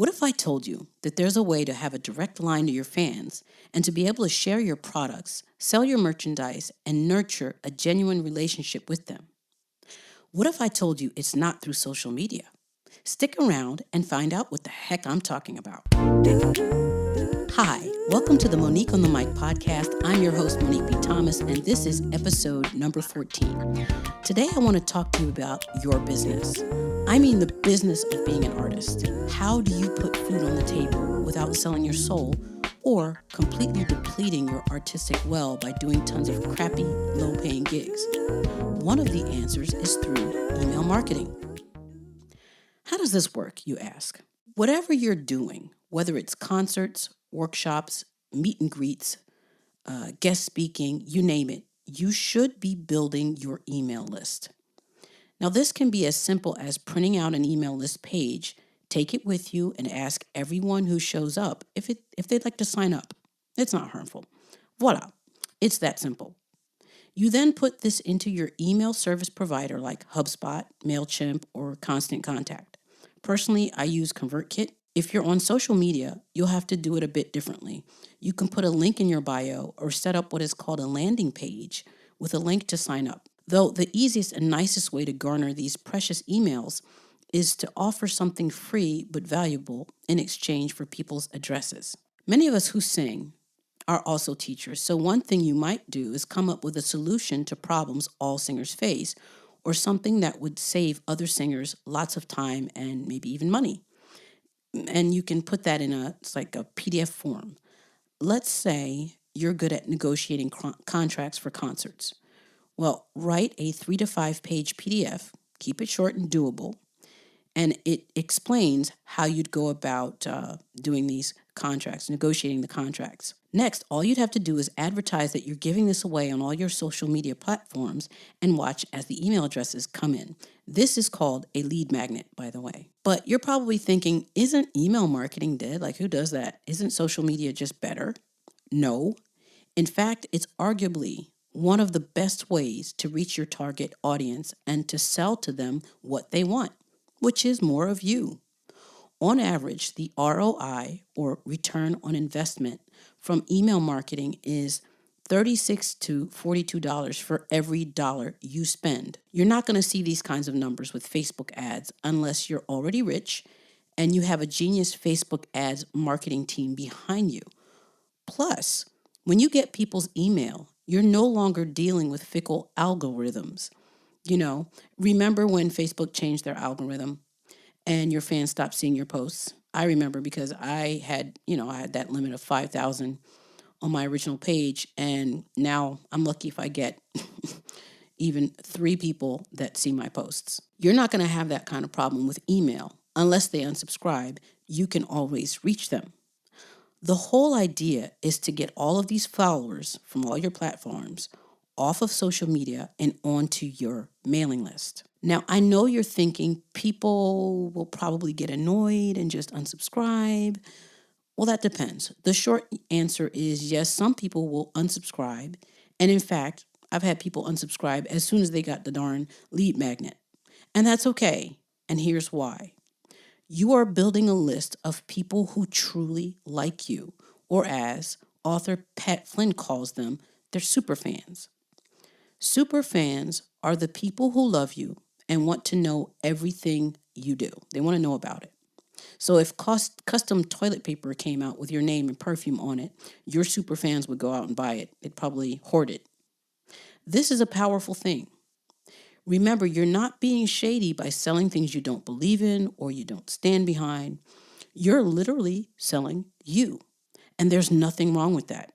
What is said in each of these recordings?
What if I told you that there's a way to have a direct line to your fans and to be able to share your products, sell your merchandise, and nurture a genuine relationship with them? What if I told you it's not through social media? Stick around and find out what the heck I'm talking about. Hi, welcome to the Monique on the Mic podcast. I'm your host, Monique B. Thomas, and this is episode number 14. Today, I want to talk to you about your business. I mean the business of being an artist. How do you put food on the table without selling your soul or completely depleting your artistic well by doing tons of crappy, low-paying gigs? One of the answers is through email marketing. How does this work, you ask? Whatever you're doing, whether it's concerts, workshops, meet and greets, guest speaking, you name it, you should be building your email list. Now, this can be as simple as printing out an email list page, take it with you, and ask everyone who shows up if they'd like to sign up. It's not harmful. Voila, it's that simple. You then put this into your email service provider like HubSpot, MailChimp, or Constant Contact. Personally, I use ConvertKit. If you're on social media, you'll have to do it a bit differently. You can put a link in your bio or set up what is called a landing page with a link to sign up. Though the easiest and nicest way to garner these precious emails is to offer something free but valuable in exchange for people's addresses. Many of us who sing are also teachers, so one thing you might do is come up with a solution to problems all singers face, or something that would save other singers lots of time and maybe even money. And you can put that in it's like a PDF form. Let's say you're good at negotiating contracts for concerts. Well, write a 3 to 5 page PDF, keep it short and doable, and it explains how you'd go about doing these contracts, negotiating the contracts. Next, all you'd have to do is advertise that you're giving this away on all your social media platforms and watch as the email addresses come in. This is called a lead magnet, by the way. But you're probably thinking, isn't email marketing dead? Like, who does that? Isn't social media just better? No. In fact, it's arguably one of the best ways to reach your target audience and to sell to them what they want, which is more of you. On average, the ROI, or return on investment, from email marketing is $36 to $42 for every dollar you spend. You're not going to see these kinds of numbers with Facebook ads unless you're already rich and you have a genius Facebook ads marketing team behind you. Plus, when you get people's email, you're no longer dealing with fickle algorithms. Remember when Facebook changed their algorithm and your fans stopped seeing your posts? I remember because I had that limit of 5,000 on my original page, and now I'm lucky if I get even 3 people that see my posts. You're not going to have that kind of problem with email. Unless they unsubscribe, you can always reach them. The whole idea is to get all of these followers from all your platforms off of social media and onto your mailing list. Now, I know you're thinking people will probably get annoyed and just unsubscribe. Well, that depends. The short answer is yes, some people will unsubscribe. And in fact, I've had people unsubscribe as soon as they got the darn lead magnet. And that's okay. And here's why. You are building a list of people who truly like you, or as author Pat Flynn calls them, they're super fans. Super fans are the people who love you and want to know everything you do. They want to know about it. So if custom toilet paper came out with your name and perfume on it, your super fans would go out and buy it. They'd probably hoard it. This is a powerful thing. Remember, you're not being shady by selling things you don't believe in or you don't stand behind. You're literally selling you. And there's nothing wrong with that.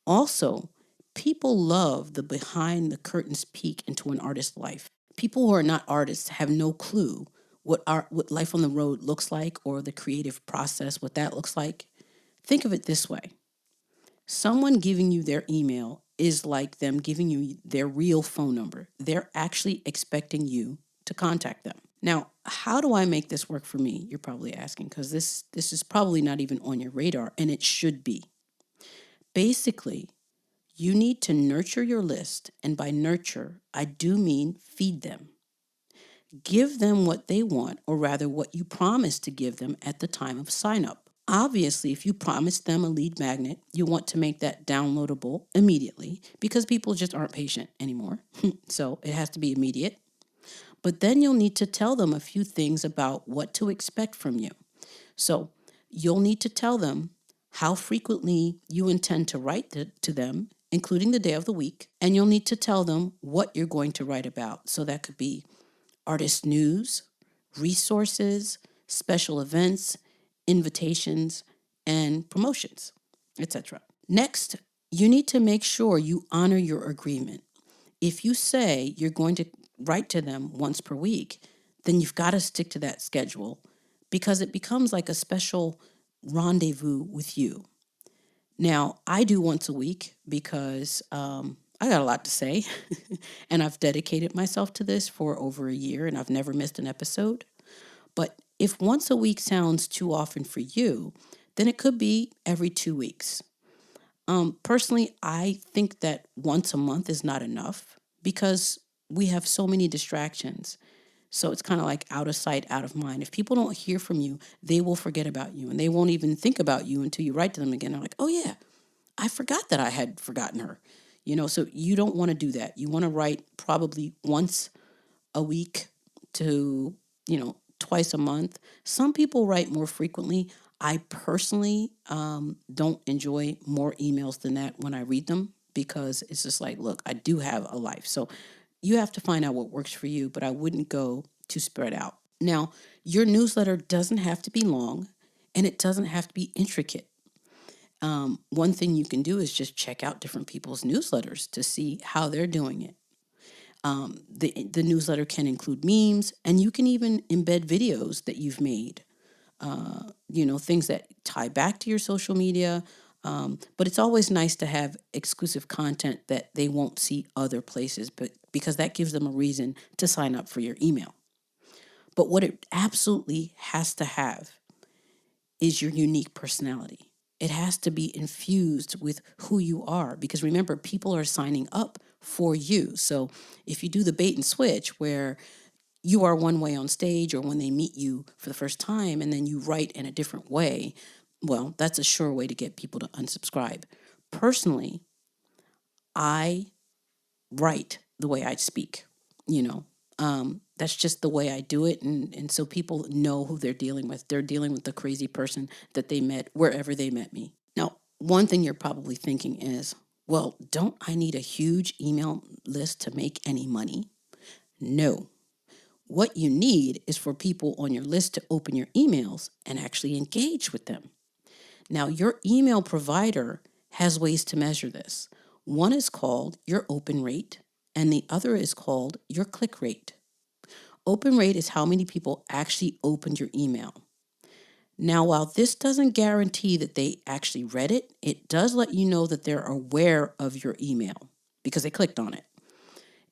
Also, people love the behind the curtains peek into an artist's life. People who are not artists have no clue what life on the road looks like, or the creative process, what that looks like. Think of it this way. Someone giving you their email is like them giving you their real phone number. They're actually expecting you to contact them. Now, how do I make this work for me? You're probably asking, because this is probably not even on your radar, and it should be. Basically, you need to nurture your list, and by nurture, I do mean feed them. Give them what they want, or rather what you promised to give them at the time of sign up. Obviously, if you promised them a lead magnet, you want to make that downloadable immediately because people just aren't patient anymore. So it has to be immediate. But then you'll need to tell them a few things about what to expect from you. So you'll need to tell them how frequently you intend to write to them, including the day of the week. And you'll need to tell them what you're going to write about. So that could be artist news, resources, special events, invitations, and promotions, etc. Next, you need to make sure you honor your agreement. If you say you're going to write to them once per week, then you've got to stick to that schedule because it becomes like a special rendezvous with you. Now, I do once a week because I got a lot to say, and I've dedicated myself to this for over a year, and I've never missed an episode. But if once a week sounds too often for you, then it could be every 2 weeks. Personally, I think that once a month is not enough because we have so many distractions. So it's kind of like out of sight, out of mind. If people don't hear from you, they will forget about you and they won't even think about you until you write to them again. They're like, oh yeah, I forgot that I had forgotten her. So you don't want to do that. You want to write probably once a week to, twice a month. Some people write more frequently. I personally don't enjoy more emails than that when I read them because it's just like, look, I do have a life. So you have to find out what works for you, but I wouldn't go too spread out. Now, your newsletter doesn't have to be long and it doesn't have to be intricate. One thing you can do is just check out different people's newsletters to see how they're doing it. The newsletter can include memes, and you can even embed videos that you've made, things that tie back to your social media. But it's always nice to have exclusive content that they won't see other places, but because that gives them a reason to sign up for your email. But what it absolutely has to have is your unique personality. It has to be infused with who you are because remember, people are signing up for you. So if you do the bait and switch where you are one way on stage or when they meet you for the first time and then you write in a different way, well, that's a sure way to get people to unsubscribe. Personally, I write the way I speak, that's just the way I do it. And so people know who they're dealing with. They're dealing with the crazy person that they met wherever they met me. Now, one thing you're probably thinking is, well, don't I need a huge email list to make any money? No. What you need is for people on your list to open your emails and actually engage with them. Now, your email provider has ways to measure this. One is called your open rate, and the other is called your click rate. Open rate is how many people actually opened your email. Now, while this doesn't guarantee that they actually read it, it does let you know that they're aware of your email because they clicked on it.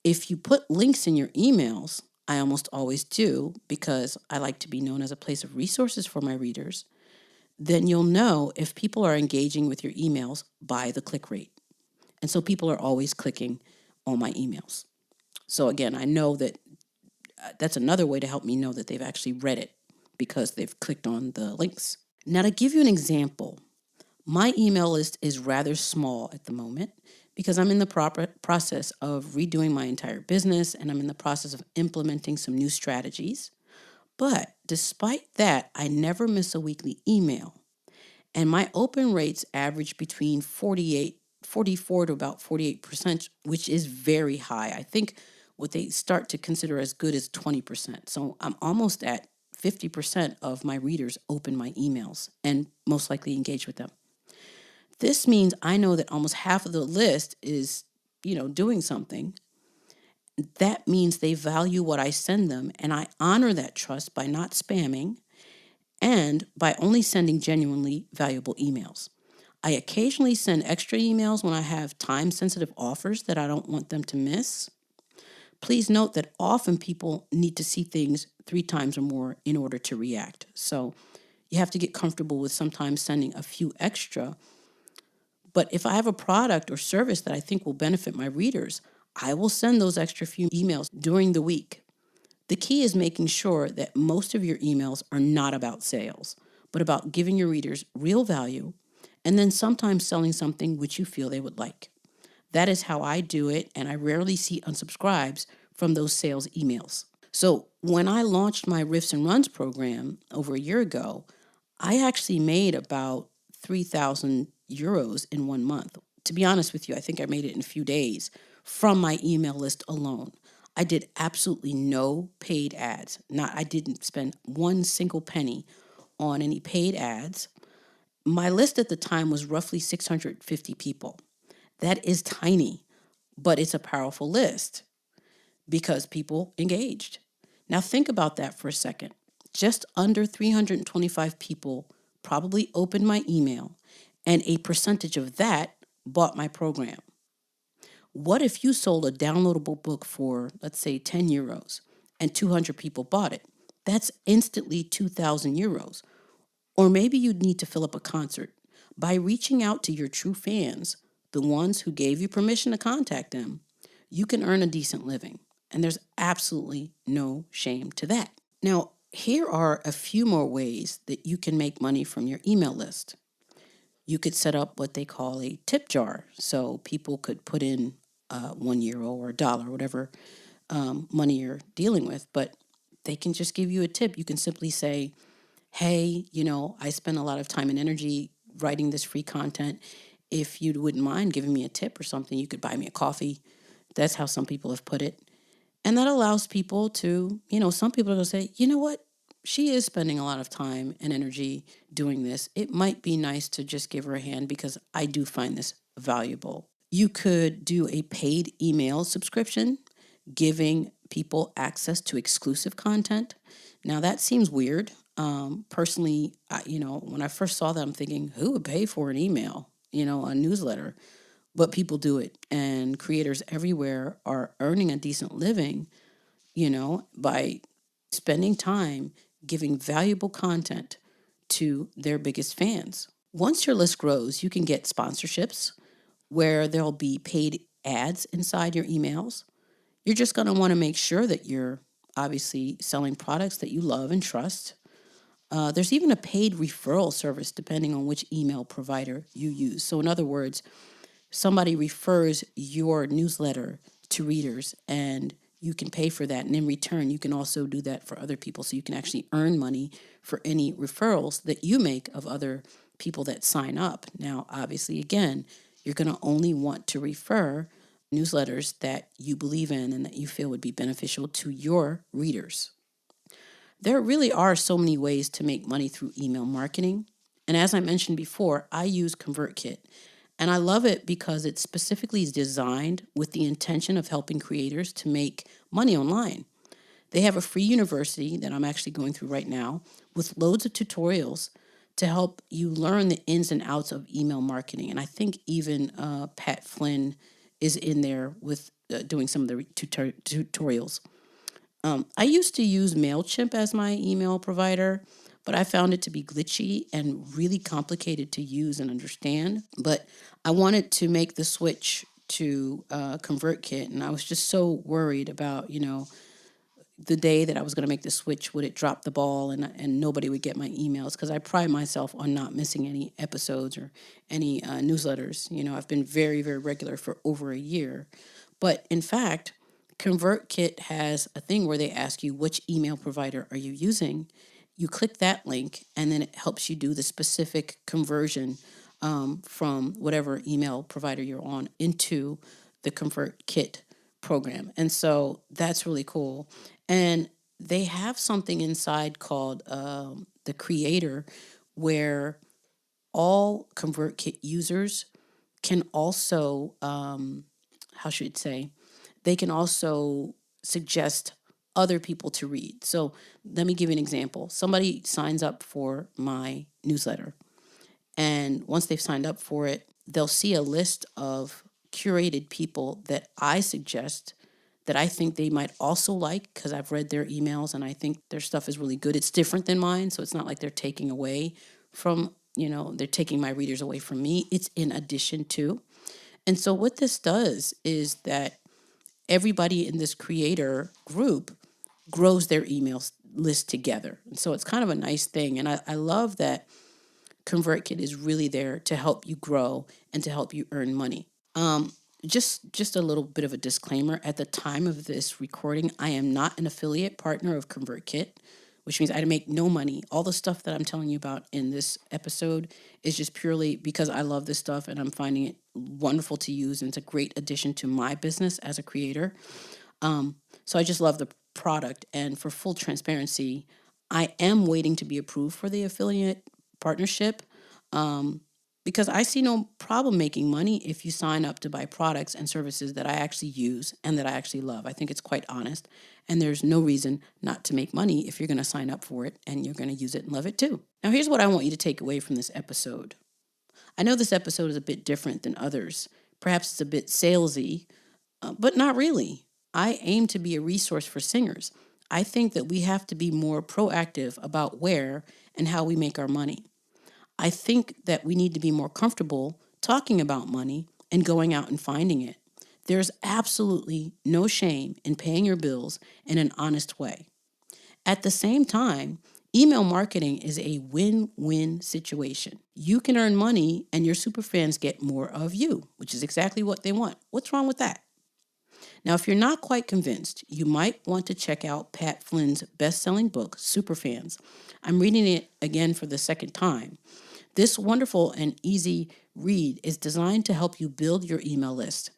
If you put links in your emails, I almost always do because I like to be known as a place of resources for my readers, then you'll know if people are engaging with your emails by the click rate. And so people are always clicking on my emails. So again, I know that that's another way to help me know that they've actually read it because they've clicked on the links. Now, to give you an example, my email list is rather small at the moment because I'm in the process of redoing my entire business and I'm in the process of implementing some new strategies. But despite that, I never miss a weekly email. And my open rates average between 44 to about 48%, which is very high. I think what they start to consider as good is 20%. So I'm almost at 50% of my readers open my emails and most likely engage with them. This means I know that almost half of the list is, doing something. That means they value what I send them, and I honor that trust by not spamming and by only sending genuinely valuable emails. I occasionally send extra emails when I have time-sensitive offers that I don't want them to miss. Please note that often people need to see things 3 times or more in order to react. So you have to get comfortable with sometimes sending a few extra. But if I have a product or service that I think will benefit my readers, I will send those extra few emails during the week The key is making sure that most of your emails are not about sales, but about giving your readers real value and then sometimes selling something which you feel they would like. That is how I do it, and I rarely see unsubscribes from those sales emails. So when I launched my Riffs and Runs program over a year ago, I actually made about 3,000 euros in 1 month. To be honest with you, I think I made it in a few days from my email list alone. I did absolutely no paid ads. I didn't spend one single penny on any paid ads. My list at the time was roughly 650 people. That is tiny, but it's a powerful list because people engaged. Now think about that for a second. Just under 325 people probably opened my email, and a percentage of that bought my program. What if you sold a downloadable book for, let's say, 10 euros and 200 people bought it? That's instantly 2,000 euros. Or maybe you'd need to fill up a concert. By reaching out to your true fans, the ones who gave you permission to contact them, you can earn a decent living. And there's absolutely no shame to that. Now, here are a few more ways that you can make money from your email list. You could set up what they call a tip jar. So people could put in €1 or $1, whatever money you're dealing with, but they can just give you a tip. You can simply say, hey, I spend a lot of time and energy writing this free content. If you wouldn't mind giving me a tip or something, you could buy me a coffee. That's how some people have put it. And that allows people to, some people are going to say, you know what? She is spending a lot of time and energy doing this. It might be nice to just give her a hand because I do find this valuable. You could do a paid email subscription, giving people access to exclusive content. Now that seems weird. Personally, when I first saw that, I'm thinking, who would pay for an email, a newsletter? But people do it, and creators everywhere are earning a decent living, by spending time giving valuable content to their biggest fans. Once your list grows, you can get sponsorships where there'll be paid ads inside your emails. You're just going to want to make sure that you're obviously selling products that you love and trust. There's even a paid referral service depending on which email provider you use. So in other words, somebody refers your newsletter to readers and you can pay for that. And in return, you can also do that for other people. So you can actually earn money for any referrals that you make of other people that sign up. Now, obviously, again, you're going to only want to refer newsletters that you believe in and that you feel would be beneficial to your readers. There really are so many ways to make money through email marketing. And as I mentioned before, I use ConvertKit. And I love it because it specifically is designed with the intention of helping creators to make money online. They have a free university that I'm actually going through right now with loads of tutorials to help you learn the ins and outs of email marketing. And I think even Pat Flynn is in there with doing some of the tutorials. I used to use MailChimp as my email provider, but I found it to be glitchy and really complicated to use and understand. But I wanted to make the switch to ConvertKit, and I was just so worried about, the day that I was going to make the switch, would it drop the ball and nobody would get my emails? Because I pride myself on not missing any episodes or any newsletters. I've been very, very regular for over a year. But in fact, ConvertKit has a thing where they ask you which email provider are you using. You click that link and then it helps you do the specific conversion from whatever email provider you're on into the ConvertKit program. And so that's really cool. And they have something inside called the Creator where all ConvertKit users can also, they can also suggest other people to read. So let me give you an example. Somebody signs up for my newsletter, and once they've signed up for it, they'll see a list of curated people that I suggest that I think they might also like because I've read their emails and I think their stuff is really good. It's different than mine, so it's not like they're taking away from, they're taking my readers away from me. It's in addition to. And so what this does is that everybody in this creator group grows their email list together. And so it's kind of a nice thing. And I love that ConvertKit is really there to help you grow and to help you earn money. Just a little bit of a disclaimer. At the time of this recording, I am not an affiliate partner of ConvertKit, which means I make no money. All the stuff that I'm telling you about in this episode is just purely because I love this stuff and I'm finding it wonderful to use, and it's a great addition to my business as a creator. So I just love the product. And for full transparency, I am waiting to be approved for the affiliate partnership because I see no problem making money if you sign up to buy products and services that I actually use and that I actually love. I think it's quite honest. And there's no reason not to make money if you're going to sign up for it and you're going to use it and love it too. Now, here's what I want you to take away from this episode. I know this episode is a bit different than others. Perhaps it's a bit salesy, but not really. I aim to be a resource for singers. I think that we have to be more proactive about where and how we make our money. I think that we need to be more comfortable talking about money and going out and finding it. There's absolutely no shame in paying your bills in an honest way. At the same time, email marketing is a win-win situation. You can earn money and your superfans get more of you, which is exactly what they want. What's wrong with that? Now, if you're not quite convinced, you might want to check out Pat Flynn's best-selling book, Superfans. I'm reading it again for the second time. This wonderful and easy read is designed to help you build your email list.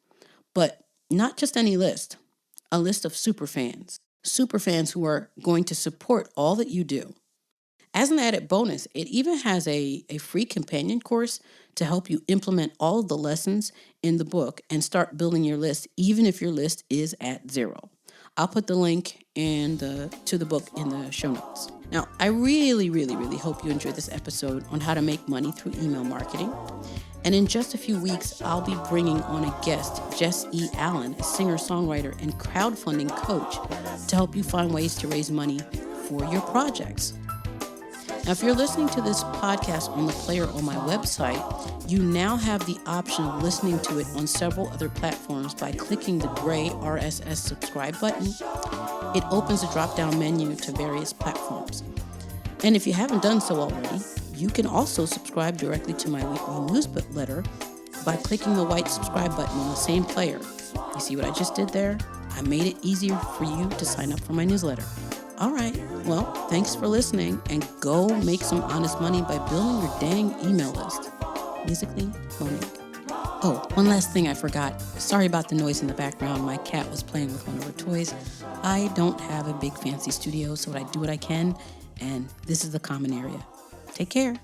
But not just any list, a list of superfans who are going to support all that you do. As an added bonus, it even has a free companion course to help you implement all of the lessons in the book and start building your list, even if your list is at 0. I'll put the link to the book in the show notes. Now, I really, really, really hope you enjoyed this episode on how to make money through email marketing. And in just a few weeks, I'll be bringing on a guest, Jess E. Allen, a singer-songwriter and crowdfunding coach, to help you find ways to raise money for your projects. Now, if you're listening to this podcast on the player on my website, you now have the option of listening to it on several other platforms by clicking the gray RSS subscribe button. It opens a drop-down menu to various platforms. And if you haven't done so already, you can also subscribe directly to my weekly newsletter by clicking the white subscribe button on the same player. You see what I just did there? I made it easier for you to sign up for my newsletter. All right, well, thanks for listening, and go make some honest money by building your dang email list. Musically, Monique. Oh, one last thing I forgot. Sorry about the noise in the background. My cat was playing with one of her toys. I don't have a big fancy studio, so I do what I can, and this is the common area. Take care.